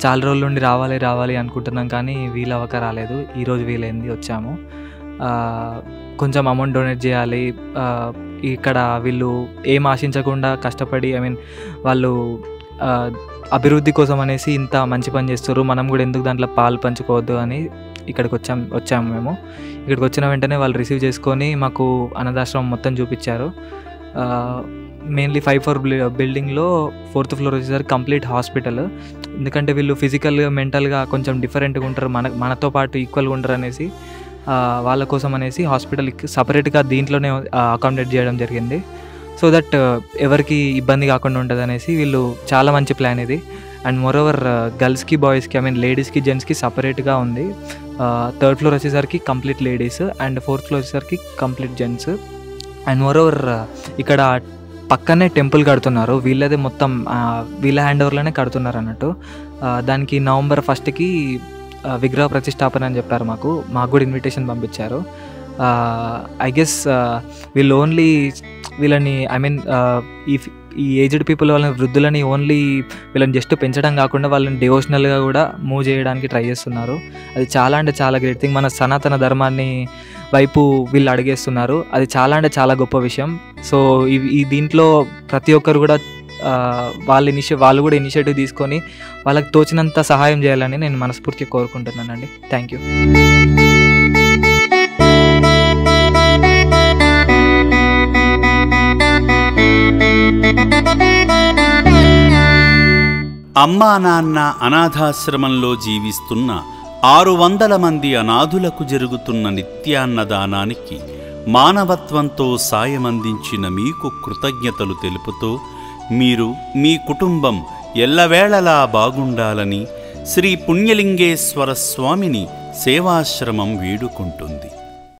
చాలా రోజుల నుండి రావాలి, రావాలి అనుకుంటున్నాం కానీ వీలవ్వక రాలేదు. ఈరోజు వీలైంది వచ్చాము. కొంచెం అమౌంట్ డొనేట్ చేయాలి. ఇక్కడ వీళ్ళు ఏం ఆశించకుండా కష్టపడి వాళ్ళు అభివృద్ధి కోసం అనేసి ఇంత మంచి పని చేస్తుర్రు. మనం కూడా ఎందుకు దాంట్లో పాలు పంచుకోవద్దు అని ఇక్కడికి వచ్చాము మేము. ఇక్కడికి వచ్చిన వెంటనే వాళ్ళు రిసీవ్ చేసుకొని మాకు అనాథాశ్రమం మొత్తం చూపించారు. మెయిన్లీ 5 ఫ్లోర్ బిల్డింగ్లో 4th ఫ్లోర్ వచ్చేసరికి కంప్లీట్ హాస్పిటల్. ఎందుకంటే వీళ్ళు ఫిజికల్గా మెంటల్గా కొంచెం డిఫరెంట్గా ఉంటారు, మనతో పాటు ఈక్వల్గా ఉంటారు అనేసి వాళ్ళ కోసం అనేసి హాస్పిటల్కి సపరేట్గా దీంట్లోనే అకామిడేట్ చేయడం జరిగింది. సో దట్ ఎవరికి ఇబ్బంది కాకుండా ఉంటుంది అనేసి వీళ్ళు చాలా మంచి ప్లాన్ ఇది. అండ్ మోరోవర్ గర్ల్స్కి బాయ్స్కి లేడీస్కి జెంట్స్కి సపరేట్గా ఉంది. 3rd ఫ్లోర్ వచ్చేసరికి complete ladies and 4th floor వచ్చేసరికి కంప్లీట్ జెంట్స్. అండ్ మోరోవర్ ఇక్కడ పక్కనే టెంపుల్ కడుతున్నారు. వీళ్ళదే మొత్తం వీళ్ళ హ్యాండ్ ఓవర్లోనే కడుతున్నారు అన్నట్టు. దానికి నవంబర్ 1కి విగ్రహ ప్రతిష్టాపన అని చెప్పారు. మాకు కూడా ఇన్విటేషన్ పంపించారు. ఐ గెస్ వీళ్ళు ఓన్లీ వీళ్ళని ఈ ఏజ్డ్ పీపుల్ వాళ్ళని వృద్ధులని ఓన్లీ వీళ్ళని జస్ట్ పెంచడం కాకుండా వాళ్ళని డివోషనల్గా కూడా మూవ్ చేయడానికి ట్రై చేస్తున్నారు. అది చాలా అంటే చాలా గ్రేట్ థింగ్. మన సనాతన ధర్మాన్ని వైపు వీళ్ళు అడిగేస్తున్నారు. అది చాలా అంటే చాలా గొప్ప విషయం. సో ఈ దీంట్లో ప్రతి ఒక్కరు కూడా వాళ్ళు కూడా ఇనిషియేటివ్ తీసుకొని వాళ్ళకి తోచినంత సహాయం చేయాలని నేను మనస్ఫూర్తిగా కోరుకుంటున్నానండి. Thank you. అమ్మా నాన్న అనాథాశ్రమంలో జీవిస్తున్న 600 మంది అనాథులకు జరుగుతున్న నిత్యాన్నదానానికి మానవత్వంతో సాయమందించిన మీకు కృతజ్ఞతలు తెలుపుతూ మీరు మీ కుటుంబం ఎల్లవేళలా బాగుండాలని శ్రీ పుణ్యలింగేశ్వర స్వామిని సేవాశ్రమం వేడుకుంటుంది.